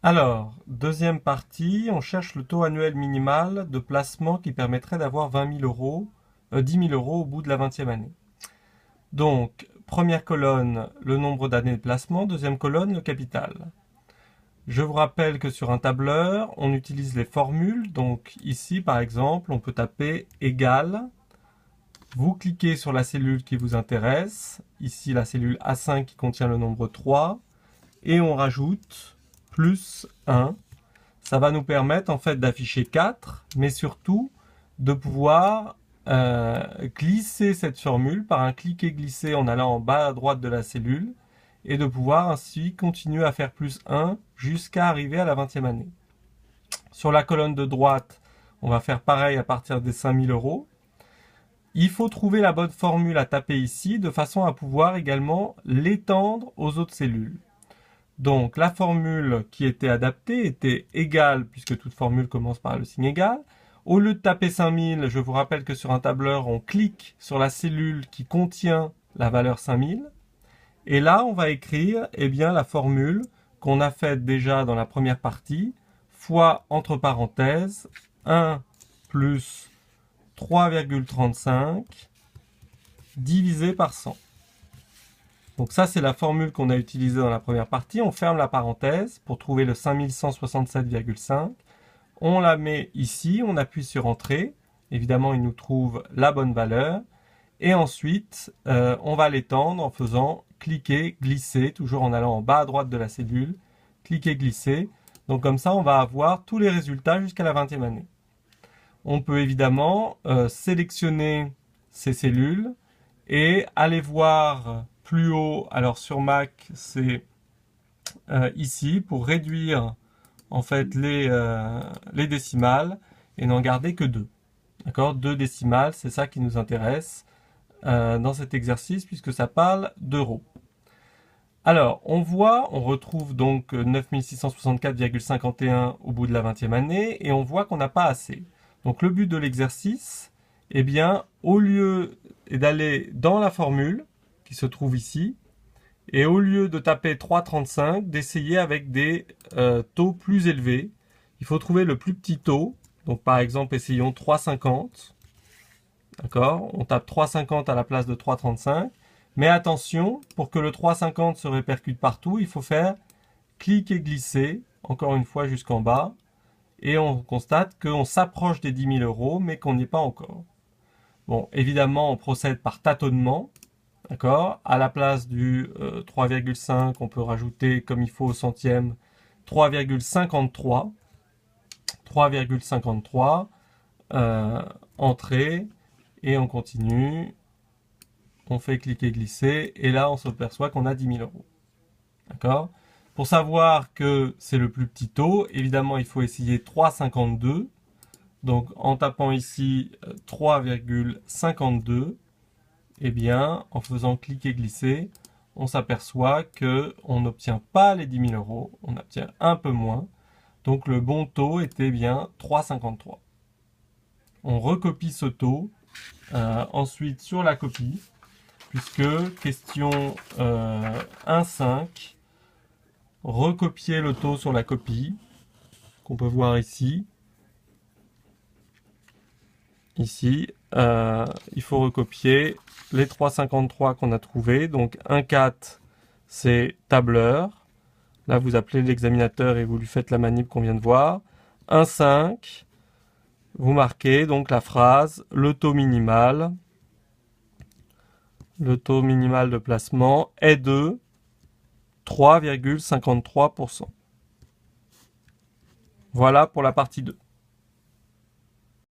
Alors, deuxième partie, on cherche le taux annuel minimal de placement qui permettrait d'avoir 20 000 euros, 10 000 euros au bout de la 20e année. Donc, première colonne, le nombre d'années de placement, deuxième colonne, le capital. Je vous rappelle que sur un tableur, on utilise les formules. Donc ici, par exemple, on peut taper égal. Vous cliquez sur la cellule qui vous intéresse. Ici, la cellule A5 qui contient le nombre 3. Et on rajoute plus 1. Ça va nous permettre en fait d'afficher 4, mais surtout de pouvoir glisser cette formule par un cliquer-glisser en allant en bas à droite de la cellule et de pouvoir ainsi continuer à faire plus 1 jusqu'à arriver à la 20e année. Sur la colonne de droite, on va faire pareil à partir des 5 000 euros. Il faut trouver la bonne formule à taper ici de façon à pouvoir également l'étendre aux autres cellules. Donc la formule qui était adaptée était égale, puisque toute formule commence par le signe égal. Au lieu de taper 5000, je vous rappelle que sur un tableur, on clique sur la cellule qui contient la valeur 5000. Et là, on va écrire la formule qu'on a faite déjà dans la première partie, fois entre parenthèses 1 plus 3,35 divisé par 100. Donc ça, c'est la formule qu'on a utilisée dans la première partie. On ferme la parenthèse pour trouver le 5167,5. On la met ici, on appuie sur Entrée. Évidemment, il nous trouve la bonne valeur. Et ensuite, on va l'étendre en faisant cliquer, glisser, toujours en allant en bas à droite de la cellule. Cliquer, glisser. Donc comme ça, on va avoir tous les résultats jusqu'à la 20e année. On peut évidemment sélectionner ces cellules et aller voir plus haut. Alors sur Mac, c'est ici pour réduire en fait les décimales et n'en garder que 2. D'accord, 2 décimales, c'est ça qui nous intéresse dans cet exercice puisque ça parle d'euros. Alors, on retrouve donc 9664,51 au bout de la 20e année et on voit qu'on n'a pas assez. Donc le but de l'exercice, eh bien, au lieu d'aller dans la formule qui se trouve ici, et au lieu de taper 3,35, d'essayer avec des taux plus élevés. Il faut trouver le plus petit taux. Donc par exemple, essayons 3,50. D'accord? On tape 3,50 à la place de 3,35. Mais attention, pour que le 3,50 se répercute partout, il faut faire cliquer glisser, encore une fois jusqu'en bas. Et on constate qu'on s'approche des 10 000 euros, mais qu'on n'y est pas encore. Bon, évidemment, on procède par tâtonnement. D'accord? À la place du 3,5, on peut rajouter, comme il faut au centième, 3,53. 3,53. Entrée. Et on continue. On fait cliquer glisser. Et là, on s'aperçoit qu'on a 10 000 euros. D'accord? Pour savoir que c'est le plus petit taux, évidemment, il faut essayer 3,52. Donc, en tapant ici 3,52, eh bien, en faisant cliquer glisser, on s'aperçoit qu'on n'obtient pas les 10 000 euros, on obtient un peu moins. Donc, le bon taux était bien 3,53. On recopie ce taux ensuite sur la copie, puisque question 1,5, recopier le taux sur la copie, qu'on peut voir ici. Ici, il faut recopier les 3,53 qu'on a trouvés. Donc 1,4, c'est tableur. Là, vous appelez l'examinateur et vous lui faites la manip qu'on vient de voir. 1,5, vous marquez donc la phrase, le taux minimal de placement est de 3,53%. Voilà pour la partie 2.